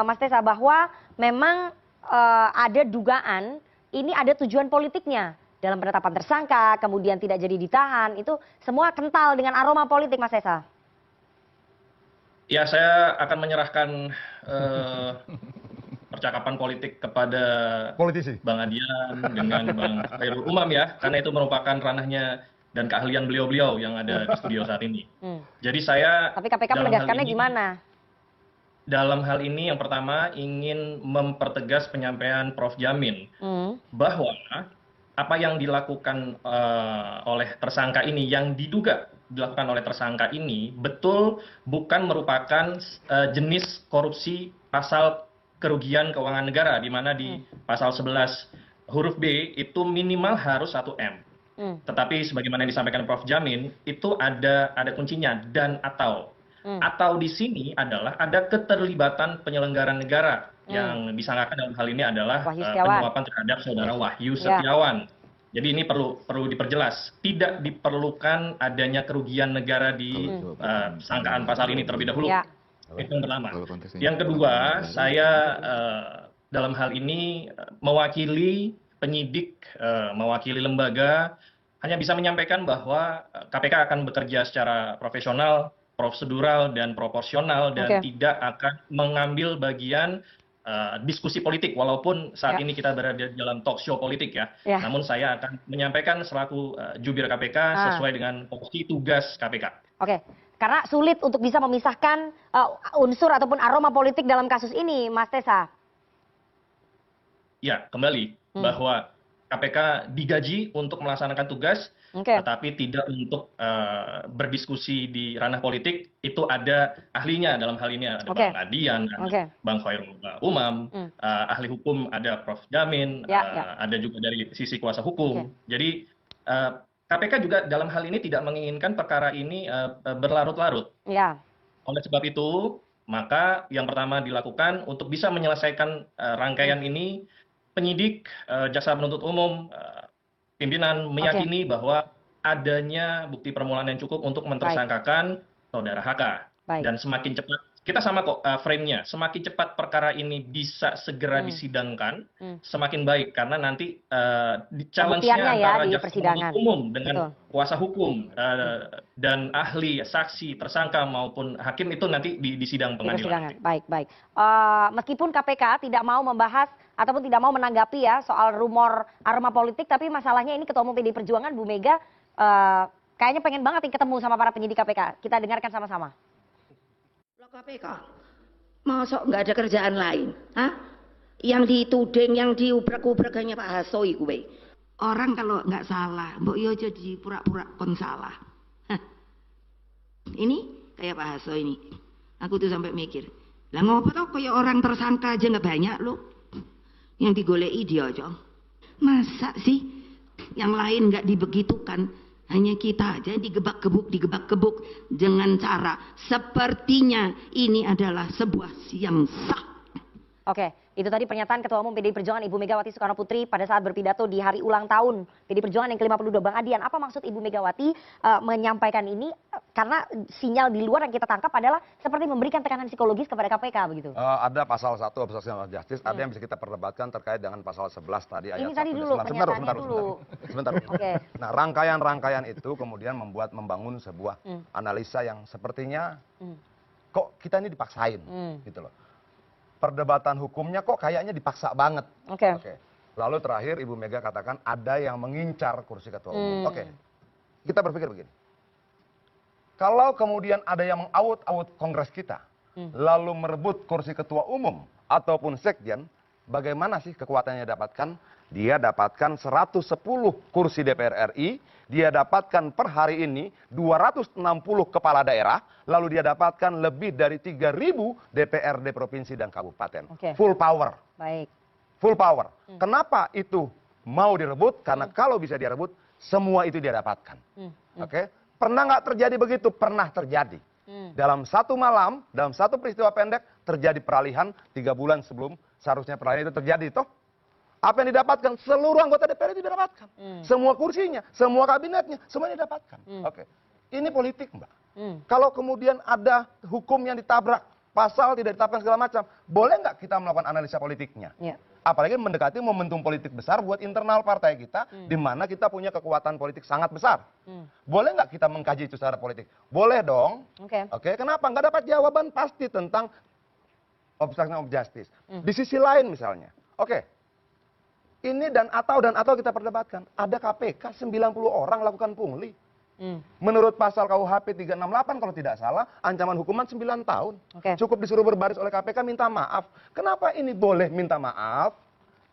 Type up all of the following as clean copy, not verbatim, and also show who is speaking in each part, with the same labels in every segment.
Speaker 1: Mas Tessa, bahwa memang ada dugaan ini ada tujuan politiknya dalam penetapan tersangka, kemudian tidak jadi ditahan, itu semua kental dengan aroma politik, Mas Tessa.
Speaker 2: Ya, saya akan menyerahkan percakapan politik kepada
Speaker 3: Politisi.
Speaker 2: Bang Adian dengan Bang Khairul Umam ya, karena itu merupakan ranahnya dan keahlian beliau-beliau yang ada di studio saat ini. Jadi saya
Speaker 1: Tapi KPK menegaskannya gimana?
Speaker 2: Dalam hal ini yang pertama ingin mempertegas penyampaian Prof. Jamin bahwa apa yang dilakukan oleh tersangka ini, yang diduga dilakukan oleh tersangka ini betul bukan merupakan jenis korupsi pasal kerugian keuangan negara, di mana di pasal 11 huruf B itu minimal harus 1 M. Tetapi sebagaimana yang disampaikan Prof. Jamin itu ada kuncinya dan atau di sini adalah ada keterlibatan penyelenggara negara yang disangkakan dalam hal ini adalah penyuapan terhadap saudara Wahyu Setiawan. Jadi ini perlu diperjelas, tidak diperlukan adanya kerugian negara di sangkaan pasal ini terlebih dahulu. Itu yang pertama. Yang kedua, saya dalam hal ini mewakili penyidik, mewakili lembaga, hanya bisa menyampaikan bahwa KPK akan bekerja secara profesional, prosedural dan proporsional dan tidak akan mengambil bagian diskusi politik, walaupun saat ini kita berada dalam talk show politik ya. Namun saya akan menyampaikan selaku jubir KPK sesuai dengan fungsi tugas KPK.
Speaker 1: Oke, karena sulit untuk bisa memisahkan unsur ataupun aroma politik dalam kasus ini, Mas Tessa.
Speaker 2: Ya, kembali bahwa KPK digaji untuk melaksanakan tugas, tetapi tidak untuk berdiskusi di ranah politik. Itu ada ahlinya dalam hal ini, ada Bang Adian, Bang Khairul Umam, ahli hukum ada Prof. Jamin, ada juga dari sisi kuasa hukum. Jadi KPK juga dalam hal ini tidak menginginkan perkara ini berlarut-larut. Oleh sebab itu, maka yang pertama dilakukan untuk bisa menyelesaikan rangkaian ini, penyidik, jaksa penuntut umum, pimpinan meyakini bahwa adanya bukti permulaan yang cukup untuk mentersangkakan saudara HK. Dan semakin cepat, kita sama kok frame-nya, semakin cepat perkara ini bisa segera disidangkan, semakin baik. Karena nanti challenge-nya antara jaksa penuntut umum dengan kuasa hukum dan ahli, saksi, tersangka maupun hakim itu nanti di sidang pengadilan.
Speaker 1: Baik. Meskipun KPK tidak mau membahas ataupun tidak mau menanggapi ya soal rumor aroma politik, tapi masalahnya ini Ketua Umum PDI Perjuangan Bu Mega kayaknya pengen banget nih ketemu sama para penyidik KPK. Kita dengarkan sama-sama.
Speaker 4: KPK, masuk nggak ada kerjaan lain? Yang dituding, yang diubrak-ubrak hanya Pak Hasso gue. Orang kalau nggak salah, mbok yo jadi pura-pura kon salah. Ini kayak Pak Hasso ini. Aku tuh sampai mikir, lah ngopo toh kayak orang tersangka aja nggak banyak loh. Yang digoleki dia aja. Masa sih yang lain nggak dibegitukan, hanya kita aja digebak-gebuk dengan cara sepertinya ini adalah sebuah yang sah.
Speaker 1: Oke, itu tadi pernyataan Ketua Umum PDI Perjuangan Ibu Megawati Soekarno Putri pada saat berpidato di hari ulang tahun PDI Perjuangan yang ke-52. Bang Adian, apa maksud Ibu Megawati menyampaikan ini? Karena sinyal di luar yang kita tangkap adalah seperti memberikan tekanan psikologis kepada KPK begitu.
Speaker 3: Ada pasal 1 obstruction of justice, ada yang bisa kita perdebatkan terkait dengan pasal 11 tadi ayat 1.
Speaker 1: Ini tadi dulu pernyataannya dulu.
Speaker 3: Sebentar. Nah, rangkaian itu kemudian membangun sebuah analisa yang sepertinya kok kita ini dipaksain gitu loh. Perdebatan hukumnya kok kayaknya dipaksa banget. Lalu terakhir Ibu Mega katakan ada yang mengincar kursi ketua umum. Kita berpikir begini. Kalau kemudian ada yang meng-out kongres kita, lalu merebut kursi ketua umum ataupun sekjen, bagaimana sih kekuatannya dapatkan? Dia dapatkan 110 kursi DPR RI, dia dapatkan per hari ini 260 kepala daerah, lalu dia dapatkan lebih dari 3.000 DPRD provinsi dan kabupaten. Full power. Full power. Kenapa itu mau direbut? Karena kalau bisa direbut, semua itu dia dapatkan. Pernah nggak terjadi begitu? Pernah terjadi. Dalam satu malam, dalam satu peristiwa pendek, terjadi peralihan 3 bulan sebelum seharusnya peralihan itu terjadi. Toh, apa yang didapatkan? Seluruh anggota DPR itu didapatkan. Semua kursinya, semua kabinetnya, semuanya didapatkan. Ini politik, Mbak. Kalau kemudian ada hukum yang ditabrak, pasal tidak ditetapkan segala macam. Boleh nggak kita melakukan analisa politiknya?
Speaker 1: Ya.
Speaker 3: Apalagi mendekati momentum politik besar buat internal partai kita, di mana kita punya kekuatan politik sangat besar. Boleh nggak kita mengkaji itu secara politik? Boleh dong. Oke, kenapa? Nggak dapat jawaban pasti tentang obstruction of justice. Di sisi lain misalnya, oke, ini dan atau kita perdebatkan. Ada KPK 90 orang lakukan pungli. Menurut pasal KUHP 368 kalau tidak salah, ancaman hukuman 9 tahun. Cukup disuruh berbaris oleh KPK minta maaf. Kenapa ini boleh minta maaf?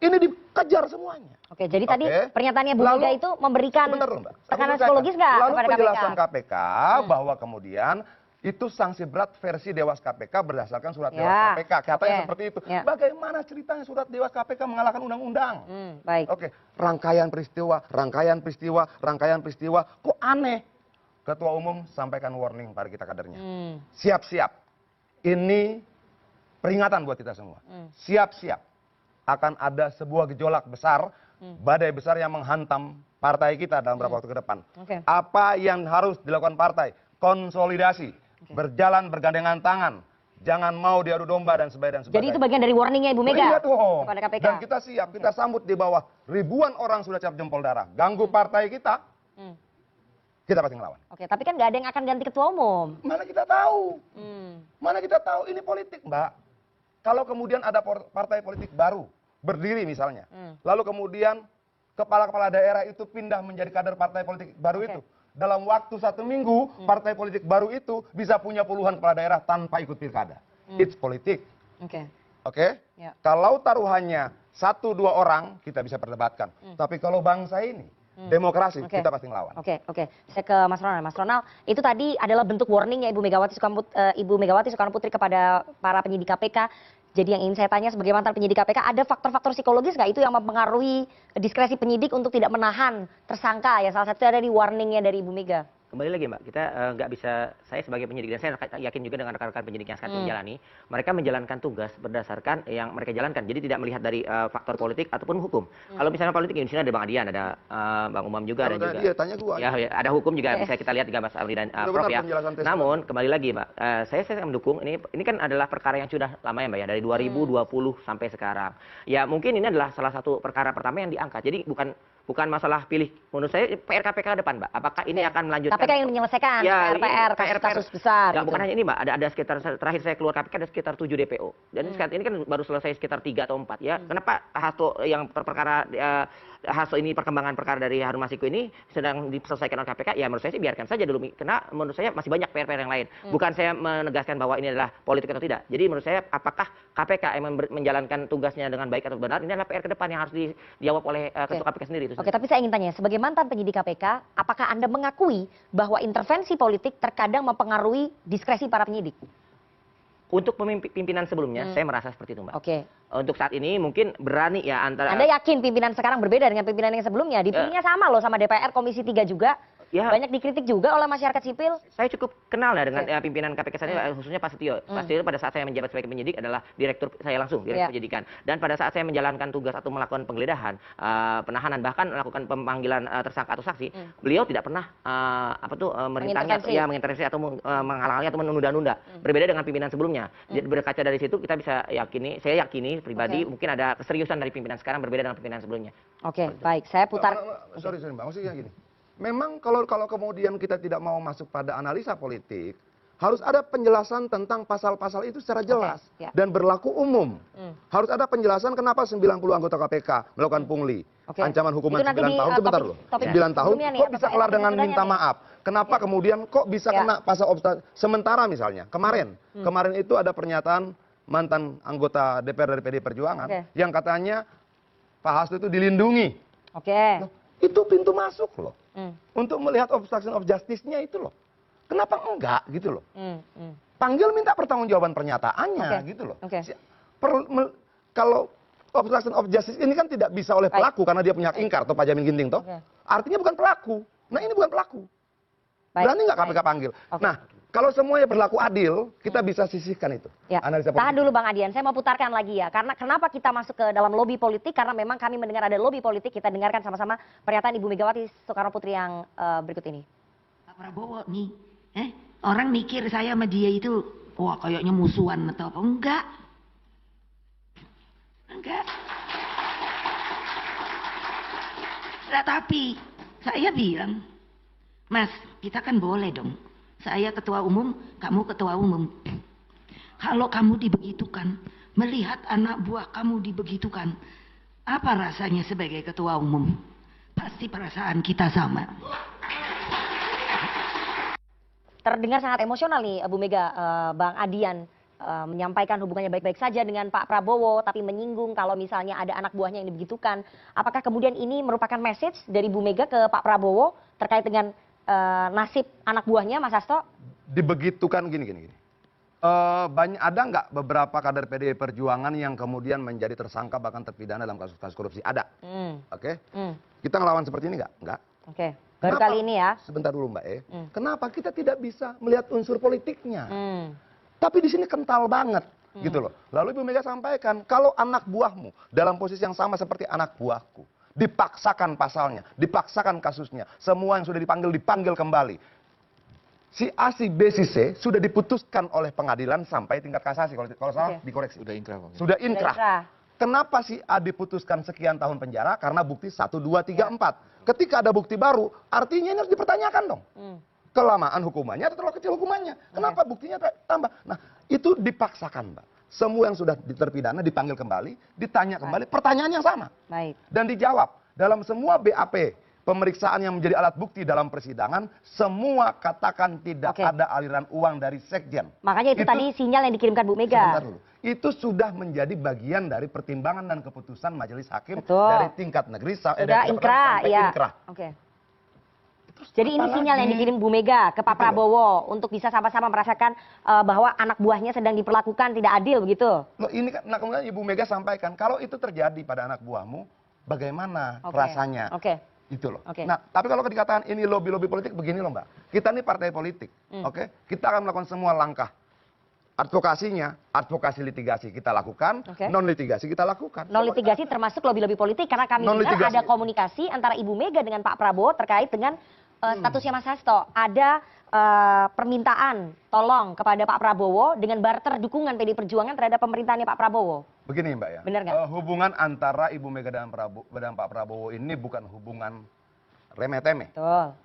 Speaker 3: Ini dikejar semuanya.
Speaker 1: Oke, jadi tadi pernyataannya Bu Mega itu memberikan tekanan psikologis nggak kepada KPK?
Speaker 3: Lalu penjelasan KPK bahwa kemudian itu sanksi berat versi Dewas KPK berdasarkan surat Dewas KPK. Katanya seperti itu. Bagaimana ceritanya surat Dewas KPK mengalahkan undang-undang?
Speaker 1: Baik.
Speaker 3: Oke, rangkaian peristiwa, kok aneh? Ketua Umum sampaikan warning pada kita kadernya. Siap-siap. Ini peringatan buat kita semua. Siap-siap. Akan ada sebuah gejolak besar, badai besar yang menghantam partai kita dalam beberapa waktu ke depan. Apa yang harus dilakukan partai? Konsolidasi, berjalan bergandengan tangan, jangan mau diadu domba dan sebagainya.
Speaker 1: Jadi itu bagian dari warningnya Ibu Mega kepada KPK.
Speaker 3: Dan kita siap, kita sambut di bawah ribuan orang sudah cap jempol darah. Ganggu partai kita, kita pasti ngelawan.
Speaker 1: Oke, tapi kan nggak ada yang akan ganti ketua umum.
Speaker 3: Mana kita tahu? Mana kita tahu? Ini politik, Mbak. Kalau kemudian ada partai politik baru berdiri misalnya, lalu kemudian kepala-kepala daerah itu pindah menjadi kader partai politik baru itu. Dalam waktu 1 minggu, partai politik baru itu bisa punya puluhan kepala daerah tanpa ikut pilkada. It's politik. Oke? Kalau taruhannya 1-2 orang, kita bisa perdebatkan. Tapi kalau bangsa ini, demokrasi, kita pasti ngelawan.
Speaker 1: Oke. Saya ke Mas Ronald. Mas Ronald, itu tadi adalah bentuk warningnya Ibu Megawati Soekarno Putri kepada para penyidik KPK. Jadi yang ingin saya tanya sebagai mantan penyidik KPK, ada faktor-faktor psikologis nggak itu yang mempengaruhi diskresi penyidik untuk tidak menahan tersangka ya? Salah satu ada di warningnya dari Ibu Mega.
Speaker 5: Kembali lagi Mbak, kita nggak bisa, saya sebagai penyidik dan saya yakin juga dengan rekan-rekan penyidik yang sekarang menjalani, mereka menjalankan tugas berdasarkan yang mereka jalankan. Jadi tidak melihat dari faktor politik ataupun hukum. Kalau misalnya politik di sini ada Bang Adian, ada Bang Umam juga, dan juga.
Speaker 3: Dia tanya gua.
Speaker 5: Ya, ada hukum juga bisa kita lihat juga Mas Aldi dan Prof ya. Namun kembali lagi Mbak, saya mendukung ini kan adalah perkara yang sudah lama ya Mbak ya, dari 2020 sampai sekarang. Ya mungkin ini adalah salah satu perkara pertama yang diangkat. Jadi bukan masalah pilih. Menurut saya PR KPK ke depan, Mbak. Apakah ini akan melanjutkan?
Speaker 1: KPK yang menyelesaikan PR kasus besar.
Speaker 5: Ya, bukan hanya ini, Mbak. Ada sekitar, terakhir saya keluar KPK ada sekitar 7 DPO. Dan sekarang ini kan baru selesai sekitar 3 atau 4 ya. Kenapa hasto yang perkara hasto ini, perkembangan perkara dari Harun Masiku ini sedang diselesaikan oleh KPK? Ya menurut saya sih biarkan saja dulu. Karena menurut saya masih banyak PR-PR yang lain. Bukan saya menegaskan bahwa ini adalah politik atau tidak. Jadi menurut saya apakah KPK yang menjalankan tugasnya dengan baik atau benar, ini adalah PR ke depan yang harus dijawab oleh ketua KPK sendiri.
Speaker 1: Oke, tapi saya ingin tanya, sebagai mantan penyidik KPK, apakah Anda mengakui bahwa intervensi politik terkadang mempengaruhi diskresi para penyidik?
Speaker 5: Untuk pimpinan sebelumnya, saya merasa seperti itu, Mbak.
Speaker 1: Oke.
Speaker 5: Untuk saat ini mungkin berani ya antara...
Speaker 1: Anda yakin pimpinan sekarang berbeda dengan pimpinan yang sebelumnya? Dipilihnya sama loh sama DPR, Komisi 3 juga. Ya, banyak dikritik juga oleh masyarakat sipil.
Speaker 5: Saya cukup kenal ya dengan pimpinan KPK saya, khususnya Pak Setio. Pak Setio pada saat saya menjabat sebagai penyidik adalah direktur saya langsung, direktur penyidikan. Dan pada saat saya menjalankan tugas atau melakukan penggeledahan, penahanan, bahkan melakukan pemanggilan tersangka atau saksi, beliau tidak pernah mengintervensi atau menghalangi atau menunda-nunda. Berbeda dengan pimpinan sebelumnya. Jadi berkaca dari situ kita bisa yakini, saya yakini pribadi mungkin ada keseriusan dari pimpinan sekarang berbeda dengan pimpinan sebelumnya.
Speaker 1: Oke, baik. Saya putar.
Speaker 3: Sorry Bang, maksudnya gini. Memang kalau kemudian kita tidak mau masuk pada analisa politik, harus ada penjelasan tentang pasal-pasal itu secara jelas dan berlaku umum. Harus ada penjelasan kenapa 90 anggota KPK melakukan pungli. Ancaman hukuman 9 tahun, sebentar loh. 9 tahun kok bisa kelar dengan minta maaf? Kenapa kemudian kok bisa kena pasal obstruksi? Sementara misalnya kemarin itu ada pernyataan mantan anggota DPR dari PDI Perjuangan yang katanya Pak Hasto itu dilindungi. Itu pintu masuk loh. Untuk melihat obstruction of justice-nya itu loh. Kenapa enggak gitu loh. Panggil minta pertanggungjawaban pernyataannya gitu loh. Kalau obstruction of justice ini kan tidak bisa oleh pelaku karena dia punya hak ingkar atau Pak Jamin Ginting toh. Artinya bukan pelaku. Nah ini bukan pelaku. Berani nggak KPK panggil? Nah kalau semuanya berlaku adil, kita bisa sisihkan itu. Analisa politik.
Speaker 1: Tahan dulu Bang Adian, saya mau putarkan lagi ya. Karena kenapa kita masuk ke dalam lobby politik? Karena memang kami mendengar ada lobby politik. Kita dengarkan sama-sama pernyataan Ibu Megawati Soekarno Putri yang berikut ini.
Speaker 4: Pak Prabowo nih, orang mikir saya sama dia itu wah kayaknya musuhan atau apa. Enggak. Nah, tapi saya bilang, Mas, kita kan boleh dong. Saya ketua umum, kamu ketua umum. Kalau kamu dibegitukan, melihat anak buah kamu dibegitukan, apa rasanya sebagai ketua umum? Pasti perasaan kita sama.
Speaker 1: Terdengar sangat emosional nih Bu Mega, Bang Adian menyampaikan hubungannya baik-baik saja dengan Pak Prabowo, tapi menyinggung kalau misalnya ada anak buahnya yang dibegitukan. Apakah kemudian ini merupakan message dari Bu Mega ke Pak Prabowo terkait dengan nasib anak buahnya, Mas Hasto?
Speaker 3: Dibegitukan gini. Ada nggak beberapa kader PDI Perjuangan yang kemudian menjadi tersangka bahkan terpidana dalam kasus-kasus korupsi? Ada. Oke. Kita ngelawan seperti ini nggak? Nggak.
Speaker 1: Oke. Baru kali ini ya.
Speaker 3: Sebentar dulu Mbak Kenapa kita tidak bisa melihat unsur politiknya? Tapi di sini kental banget, gitu loh. Lalu Ibu Mega sampaikan, kalau anak buahmu dalam posisi yang sama seperti anak buahku, dipaksakan pasalnya, dipaksakan kasusnya, semua yang sudah dipanggil kembali. Si A, si B, si C sudah diputuskan oleh pengadilan sampai tingkat kasasi. Kalau salah dikoreksi. Sudah inkrah. Kenapa si A diputuskan sekian tahun penjara? Karena bukti 1, 2, 3, 4. Ketika ada bukti baru, artinya ini harus dipertanyakan dong. Kelamaan hukumannya atau terlalu kecil hukumannya. Kenapa buktinya tambah? Nah, itu dipaksakan, Mbak. Semua yang sudah terpidana dipanggil kembali, ditanya kembali, pertanyaan yang sama. Dan dijawab. Dalam semua BAP, pemeriksaan yang menjadi alat bukti dalam persidangan, semua katakan tidak ada aliran uang dari sekjen.
Speaker 1: Makanya itu tadi sinyal yang dikirimkan Bu Mega.
Speaker 3: Sebentar dulu. Itu sudah menjadi bagian dari pertimbangan dan keputusan majelis hakim dari tingkat negeri
Speaker 1: sampai inkrah. Jadi ini sinyal yang dikirim Bu Mega ke Pak Prabowo untuk bisa sama-sama merasakan bahwa anak buahnya sedang diperlakukan tidak adil begitu.
Speaker 3: Loh, ini kan, nah kemudian Ibu Mega sampaikan kalau itu terjadi pada anak buahmu, bagaimana rasanya? Itu loh. Nah, tapi kalau dikatakan ini lobby politik, begini loh Mbak. Kita ini partai politik, Kita akan melakukan semua langkah. Advokasi litigasi kita lakukan, non litigasi kita lakukan.
Speaker 1: Non litigasi termasuk lobby politik karena kami dengar ada komunikasi antara Ibu Mega dengan Pak Prabowo terkait dengan statusnya Mas Hasto. Ada permintaan tolong kepada Pak Prabowo dengan barter dukungan PDI Perjuangan terhadap pemerintahannya Pak Prabowo.
Speaker 3: Begini Mbak ya.
Speaker 1: Benar nggak?
Speaker 3: Hubungan antara Ibu Mega dan Pak Prabowo ini bukan hubungan remeh-temeh,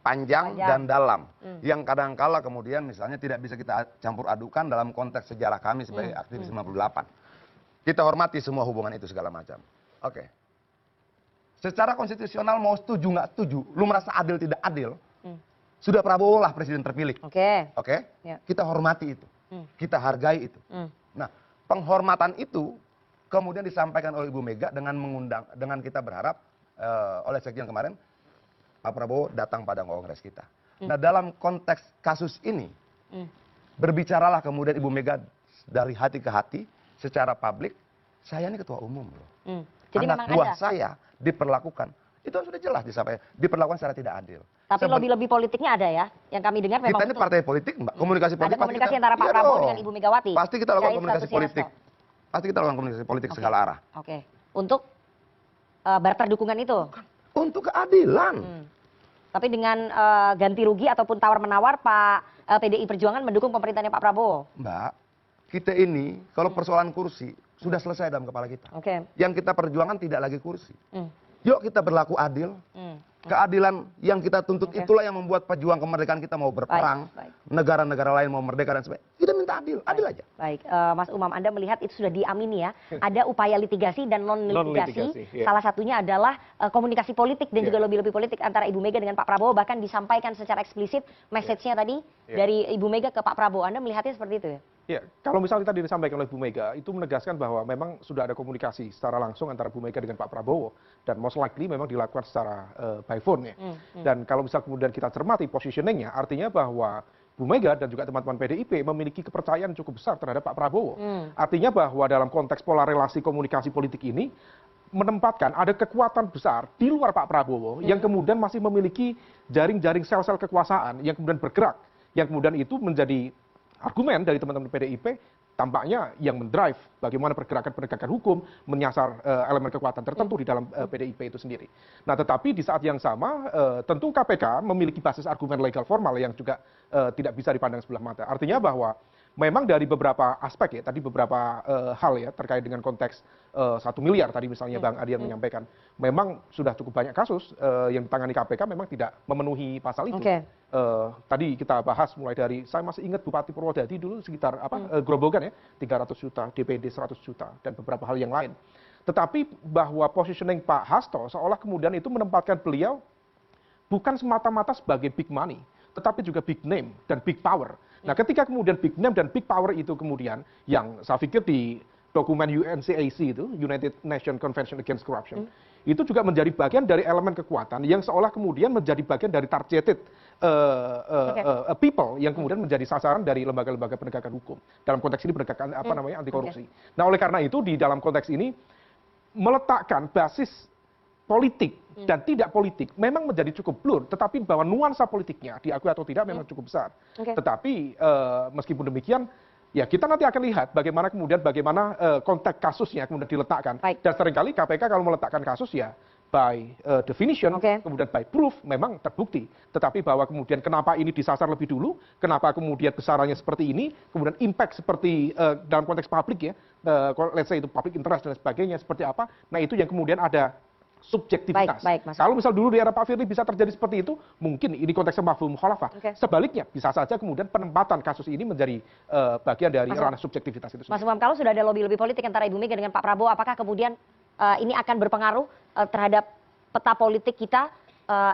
Speaker 3: panjang dan dalam, yang kadangkala kemudian misalnya tidak bisa kita campur adukan dalam konteks sejarah kami sebagai aktivis 98. Kita hormati semua hubungan itu segala macam. Secara konstitusional mau setuju nggak setuju, lu merasa adil tidak adil, sudah Prabowo lah presiden terpilih. Kita hormati itu, kita hargai itu. Nah, penghormatan itu kemudian disampaikan oleh Ibu Mega dengan kita berharap oleh sekjen kemarin, Pak Prabowo datang pada kongres kita. Nah, dalam konteks kasus ini, berbicaralah kemudian Ibu Mega dari hati ke hati, secara publik, saya ini ketua umum loh.
Speaker 1: Jadi
Speaker 3: anak buah saya diperlakukan, itu sudah jelas disampaikan, diperlakukan secara tidak adil.
Speaker 1: Tapi lobby mempolitiknya ada ya, yang kami dengar memang
Speaker 3: kita ini partai politik, Mbak. Komunikasi politik.
Speaker 1: Ada komunikasi antara Pak Prabowo dengan Ibu Megawati.
Speaker 3: Pasti kita lakukan komunikasi politik. Pasti kita lakukan komunikasi politik segala arah.
Speaker 1: Untuk barter dukungan itu?
Speaker 3: Untuk keadilan.
Speaker 1: Tapi dengan ganti rugi ataupun tawar-menawar Pak PDI Perjuangan mendukung pemerintahnya Pak Prabowo.
Speaker 3: Mbak, kita ini kalau persoalan kursi sudah selesai dalam kepala kita. Yang kita perjuangkan tidak lagi kursi. Yuk kita berlaku adil. Keadilan yang kita tuntut itulah yang membuat pejuang kemerdekaan kita mau berperang. Negara-negara lain mau merdeka dan sebagainya. Kita minta adil, adil aja.
Speaker 1: Mas Umam, Anda melihat itu sudah diamini ya. Ada upaya litigasi dan non-litigasi. Salah satunya adalah komunikasi politik dan juga lobby politik antara Ibu Mega dengan Pak Prabowo. Bahkan disampaikan secara eksplisit message-nya tadi dari Ibu Mega ke Pak Prabowo. Anda melihatnya seperti itu ya?
Speaker 6: Ya, kalau misalnya tadi disampaikan oleh Bu Mega, itu menegaskan bahwa memang sudah ada komunikasi secara langsung antara Bu Mega dengan Pak Prabowo. Dan most likely memang dilakukan secara by phone ya. Dan kalau misal kemudian kita cermati positioningnya, artinya bahwa Bu Mega dan juga teman-teman PDIP memiliki kepercayaan cukup besar terhadap Pak Prabowo. Artinya bahwa dalam konteks pola relasi komunikasi politik ini, menempatkan ada kekuatan besar di luar Pak Prabowo yang kemudian masih memiliki jaring-jaring sel-sel kekuasaan yang kemudian bergerak. Yang kemudian itu menjadi argumen dari teman-teman PDIP tampaknya yang mendrive bagaimana pergerakan penegakan hukum menyasar elemen kekuatan tertentu di dalam PDIP itu sendiri. Nah, tetapi di saat yang sama tentu KPK memiliki basis argumen legal formal yang juga tidak bisa dipandang sebelah mata. Artinya bahwa memang dari beberapa aspek ya, tadi beberapa hal ya terkait dengan konteks 1 miliar tadi misalnya Bang Adian menyampaikan, memang sudah cukup banyak kasus yang ditangani KPK memang tidak memenuhi pasal itu. Tadi kita bahas mulai dari, saya masih ingat Bupati Purwodadi dulu sekitar Grobogan ya, 300 juta, DPD 100 juta, dan beberapa hal yang lain. Tetapi bahwa positioning Pak Hasto seolah kemudian itu menempatkan beliau bukan semata-mata sebagai big money, tetapi juga big name dan big power. Nah, ketika kemudian big name dan big power itu kemudian, yang saya pikir di dokumen UNCAC itu, United Nations Convention Against Corruption, itu juga menjadi bagian dari elemen kekuatan yang seolah kemudian menjadi bagian dari targeted people yang kemudian menjadi sasaran dari lembaga-lembaga penegakan hukum. Dalam konteks ini penegakan anti korupsi. Nah, oleh karena itu di dalam konteks ini meletakkan basis politik dan tidak politik memang menjadi cukup blur, tetapi bahwa nuansa politiknya diakui atau tidak memang cukup besar. Tetapi meskipun demikian, ya kita nanti akan lihat bagaimana kemudian konteks kasusnya kemudian diletakkan. Dan seringkali KPK kalau meletakkan kasus ya by definition, kemudian by proof memang terbukti. Tetapi bahwa kemudian kenapa ini disasar lebih dulu, kenapa kemudian besarannya seperti ini, kemudian impact seperti dalam konteks publik ya, let's say itu public interest dan sebagainya seperti apa, nah itu yang kemudian ada subjektivitas. Kalau misal dulu di era Pak Firly bisa terjadi seperti itu, mungkin ini konteksnya mafhum mukhalafah. Sebaliknya, bisa saja kemudian penempatan kasus ini menjadi bagian dari ranah subjektivitas itu.
Speaker 1: Mas Umam, kalau sudah ada lobby politik antara Ibu Mega dengan Pak Prabowo, apakah kemudian ini akan berpengaruh terhadap peta politik kita,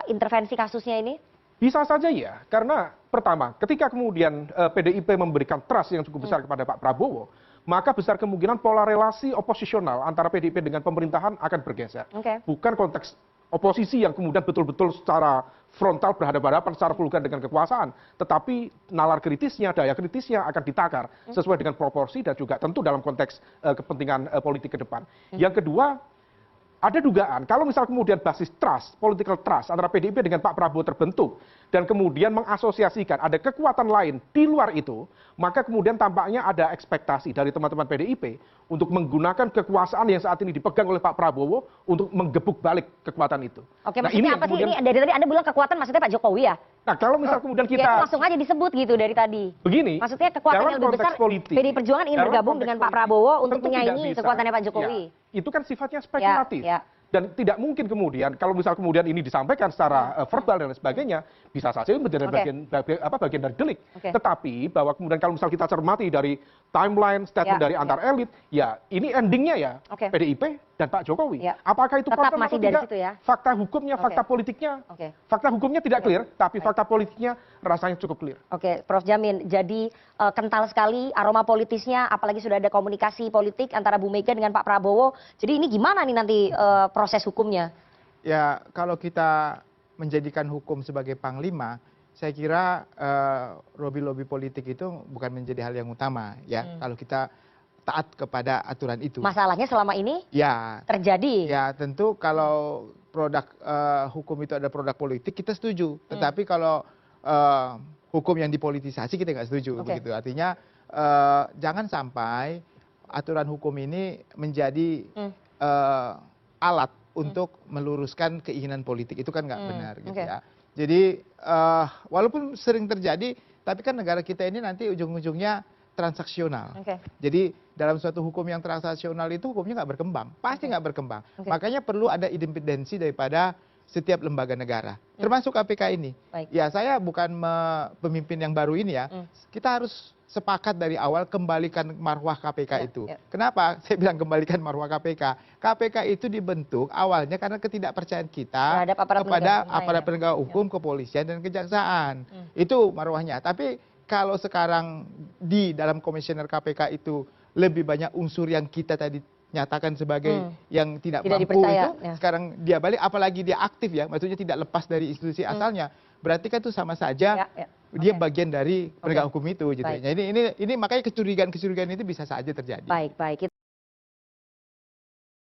Speaker 1: intervensi kasusnya ini?
Speaker 6: Bisa saja ya, karena pertama, ketika kemudian PDIP memberikan trust yang cukup besar kepada Pak Prabowo, maka besar kemungkinan pola relasi oposisional antara PDIP dengan pemerintahan akan bergeser. Bukan konteks oposisi yang kemudian betul-betul secara frontal berhadapan-hadapan secara vulgar dengan kekuasaan, tetapi nalar kritisnya, daya kritisnya akan ditakar sesuai dengan proporsi dan juga tentu dalam konteks kepentingan politik ke depan. Yang kedua, ada dugaan kalau misal kemudian basis trust, political trust antara PDIP dengan Pak Prabowo terbentuk dan kemudian mengasosiasikan ada kekuatan lain di luar itu, maka kemudian tampaknya ada ekspektasi dari teman-teman PDIP untuk menggunakan kekuasaan yang saat ini dipegang oleh Pak Prabowo untuk menggebuk balik kekuatan itu.
Speaker 1: Oke, maksudnya apa sih ini? Dari tadi Anda bilang kekuatan maksudnya Pak Jokowi ya?
Speaker 6: Nah, kalau misal kemudian kita
Speaker 1: ya, langsung aja disebut gitu dari tadi.
Speaker 6: Begini,
Speaker 1: maksudnya kekuatan yang lebih besar PDI Perjuangan ingin bergabung dengan Pak Prabowo untuk menyaingi kekuatannya Pak Jokowi.
Speaker 6: Ya, itu kan sifatnya spekulatif. Dan tidak mungkin kemudian kalau misal kemudian ini disampaikan secara verbal dan sebagainya, bisa saja menjadi bagian dari delik. Tetapi bahwa kemudian kalau misal kita cermati dari timeline statement dari antar elit, ya ini endingnya ya PDIP dan Pak Jokowi. Apakah itu
Speaker 1: tetap masih dari situ ya?
Speaker 6: Fakta hukumnya, fakta politiknya, fakta hukumnya tidak clear, tapi fakta politiknya rasanya cukup clear.
Speaker 1: Oke, Prof Jamin, jadi kental sekali aroma politisnya, apalagi sudah ada komunikasi politik antara Bu Mega dengan Pak Prabowo. Jadi ini gimana nih nanti proses hukumnya?
Speaker 7: Ya, kalau kita menjadikan hukum sebagai panglima, saya kira lobby-lobby politik itu bukan menjadi hal yang utama ya. Kalau kita taat kepada aturan itu.
Speaker 1: Masalahnya selama ini ya terjadi. Ya, tentu kalau produk hukum itu ada produk politik kita setuju. Tetapi kalau hukum yang dipolitisasi kita nggak setuju begitu. Artinya jangan sampai aturan hukum ini menjadi alat untuk meluruskan keinginan politik. Itu kan nggak benar gitu ya. Jadi walaupun sering terjadi, tapi kan negara kita ini nanti ujung-ujungnya transaksional. Jadi dalam suatu hukum yang transaksional itu hukumnya nggak berkembang, pasti nggak berkembang. Makanya perlu ada independensi daripada setiap lembaga negara, termasuk KPK ini. Ya saya bukan pemimpin yang baru ini ya. Kita harus sepakat dari awal kembalikan marwah KPK itu. Kenapa saya bilang kembalikan marwah KPK? KPK itu dibentuk awalnya karena ketidakpercayaan kita kepada aparat penegak hukum, kepolisian dan kejaksaan. Itu marwahnya. Tapi kalau sekarang di dalam komisioner KPK itu lebih banyak unsur yang kita tadi nyatakan sebagai yang tidak mampu itu, sekarang dia balik, apalagi dia aktif ya, maksudnya tidak lepas dari institusi asalnya, berarti kan itu sama saja dia bagian dari penegak hukum itu. Gitu. Ini makanya kecurigaan itu bisa saja terjadi. Baik.